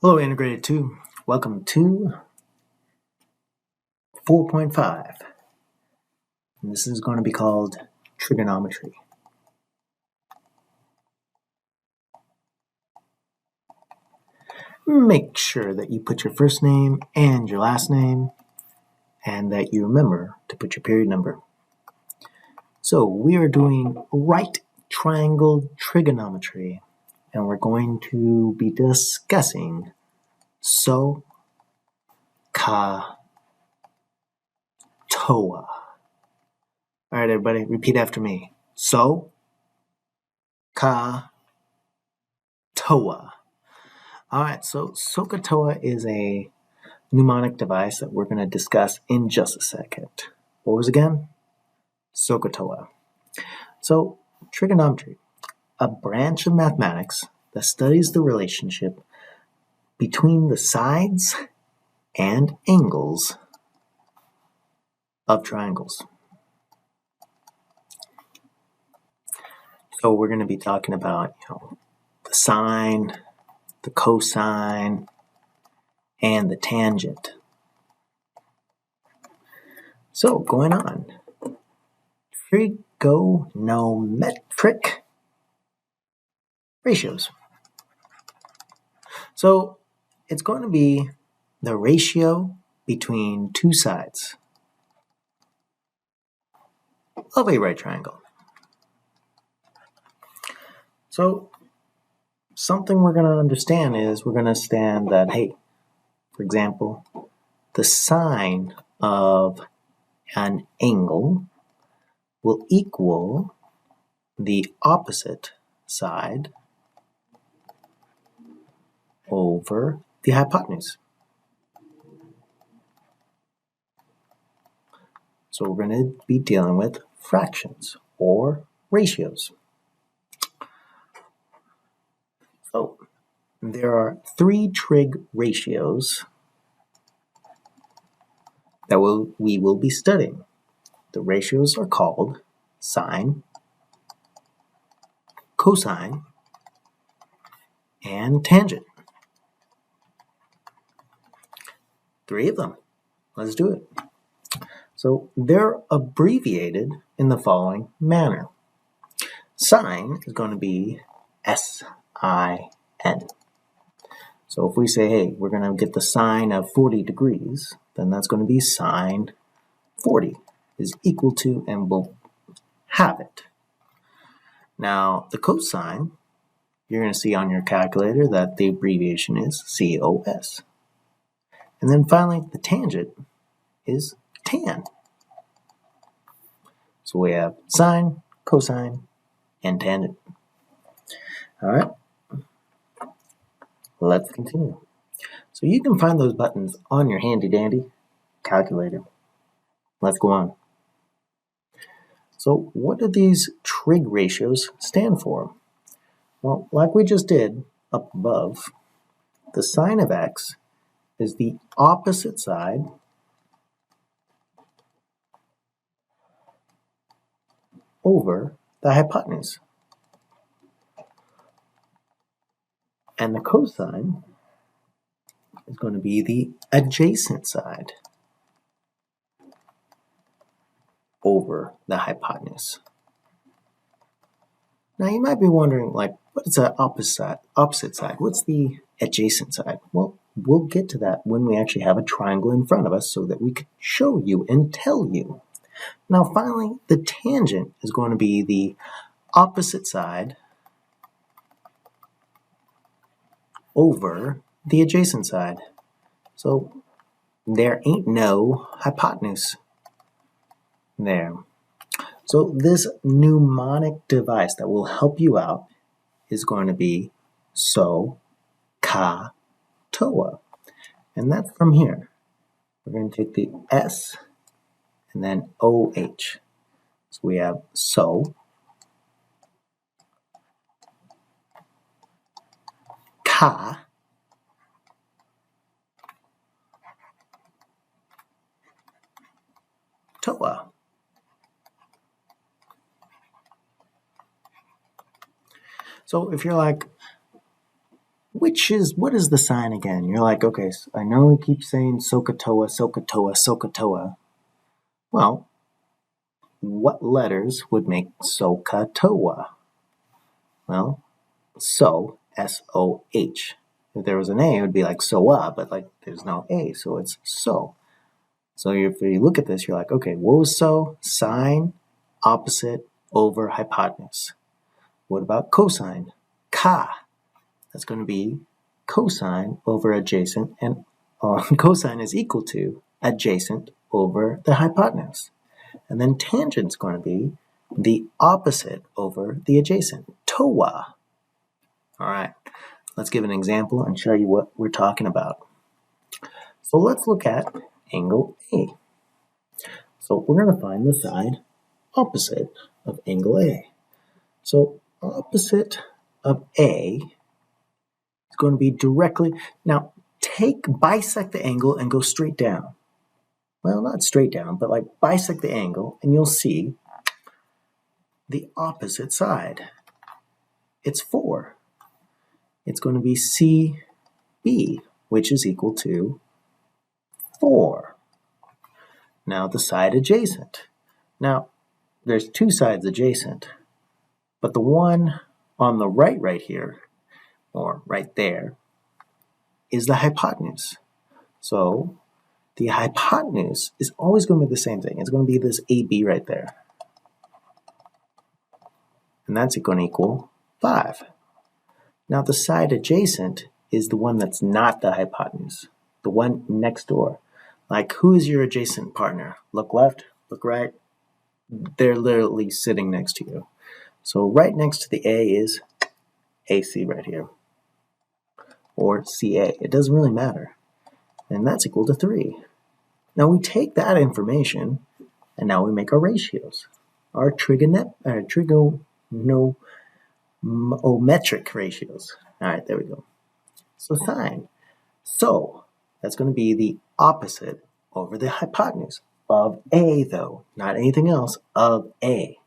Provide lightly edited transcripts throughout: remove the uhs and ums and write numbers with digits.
Hello, Integrated 2. Welcome to 4.5. And this is going to be called Trigonometry. Make sure that you put your first name and your last name, and that you remember to put your period number. So we are doing right triangle trigonometry, and we're going to be discussing Toa. All right, everybody, repeat after me. Toa. All right, so SOHCAHTOA is a mnemonic device that we're going to discuss in just a second. What was it again? SOHCAHTOA. So, trigonometry, a branch of mathematics that studies the relationship between the sides and angles of triangles. So we're going to be talking about, the sine, the cosine, and the tangent. So going on, trigonometric ratios. So it's going to be the ratio between two sides of a right triangle. So something we're going to understand is we're going to understand that, hey, for example, the sine of an angle will equal the opposite side over the hypotenuse. So we're going to be dealing with fractions or ratios. So there are three trig ratios that we will be studying. The ratios are called sine, cosine, and tangent. Three of them. Let's do it. So they're abbreviated in the following manner. Sine is going to be S-I-N. So if we say, hey, we're going to get the sine of 40 degrees, then that's going to be sine 40 is equal to, and we'll have it. Now, the cosine, you're going to see on your calculator that the abbreviation is COS. And then finally, the tangent is tan. So we have sine, cosine, and tangent. All right, let's continue. So you can find those buttons on your handy-dandy calculator. Let's go on. So what do these trig ratios stand for? Well, like we just did up above, the sine of x is the opposite side over the hypotenuse. And the cosine is going to be the adjacent side over the hypotenuse. Now you might be wondering, what is the opposite side? What's the adjacent side? Well, we'll get to that when we actually have a triangle in front of us so that we can show you and tell you. Now finally, the tangent is going to be the opposite side over the adjacent side. So there ain't no hypotenuse there. So this mnemonic device that will help you out is going to be SOHCAHTOA. And that's from here. We're going to take the S and then OH. So we have SOHCAHTOA. So if you're like, what is the sign again? You're like, okay, so I know we keep saying SOHCAHTOA, SOHCAHTOA, SOHCAHTOA. Well, what letters would make SOHCAHTOA? Well, so, S-O-H. If there was an A, it would be like SOA, but like there's no A, so it's so. So if you look at this, you're like, okay, what was so? Sine, opposite, over hypotenuse. What about cosine? Ka. That's going to be cosine over adjacent, and cosine is equal to adjacent over the hypotenuse. And then tangent's going to be the opposite over the adjacent, TOA. All right, let's give an example and show you what we're talking about. So let's look at angle A. So we're going to find the side opposite of angle A. So opposite of A is going to be directly, now bisect the angle and go straight down. Well, not straight down, but like bisect the angle and you'll see the opposite side. It's 4. It's going to be CB, which is equal to 4. Now the side adjacent. Now, there's 2 sides adjacent, but the one on the right here, or right there, is the hypotenuse. So the hypotenuse is always going to be the same thing. It's going to be this AB right there. And that's going to equal 5. Now the side adjacent is the one that's not the hypotenuse, the one next door. Like, who is your adjacent partner? Look left, look right. They're literally sitting next to you. So right next to the A is AC right here, or CA. It doesn't really matter. And that's equal to 3. Now we take that information and now we make our ratios, our trigonometric ratios. All right, there we go. So sine. So that's going to be the opposite over the hypotenuse of A, though, not anything else, of A.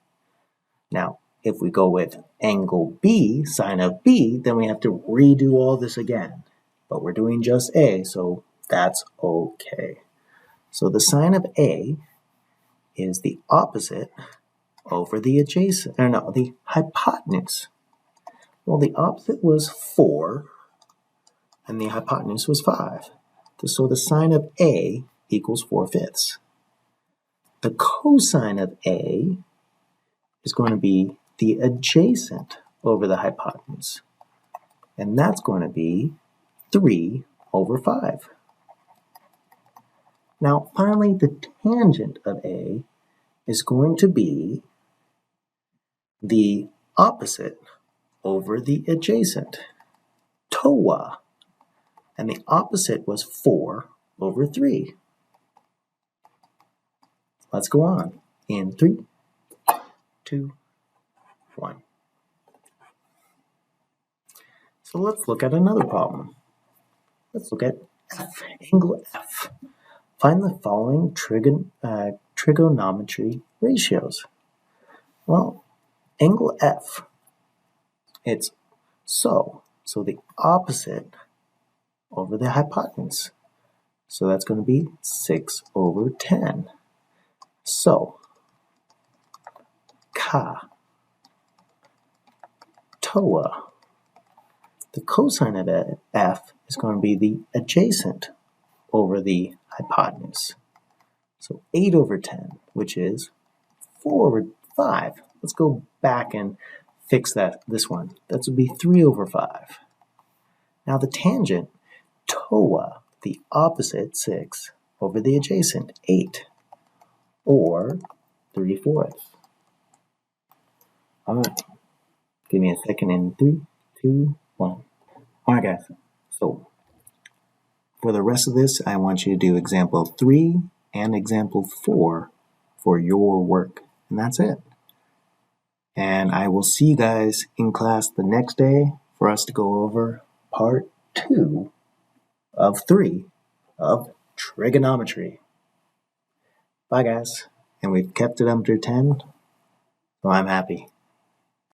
Now, if we go with angle B, sine of B, then we have to redo all this again. But we're doing just A, so that's okay. So the sine of A is the opposite over the adjacent, or no, the hypotenuse. Well, the opposite was 4, and the hypotenuse was 5. So the sine of A equals 4/5. The cosine of A is going to be the adjacent over the hypotenuse, and that's going to be 3/5. Now, finally, the tangent of A is going to be the opposite over the adjacent, TOA, and the opposite was 4/3. Let's go on in 3, 2, 1. So let's look at another problem. Let's look at F, angle F. Find the following trigonometry ratios. Well, angle F, it's so the opposite over the hypotenuse. So that's going to be 6/10. So, ka, toa. The cosine of F is going to be the adjacent over the hypotenuse. So 8/10, which is 4/5. Let's go back and fix this one. That would be 3/5. Now the tangent, TOA, the opposite, 6, over the adjacent, 8, or 3/4. All right, give me a second in 3, 2, 1. All right, guys, so for the rest of this, I want you to do example 3 and example 4 for your work, and that's it. And I will see you guys in class the next day for us to go over part 2 of 3 of trigonometry. Bye, guys. And we've kept it under 10, so I'm happy.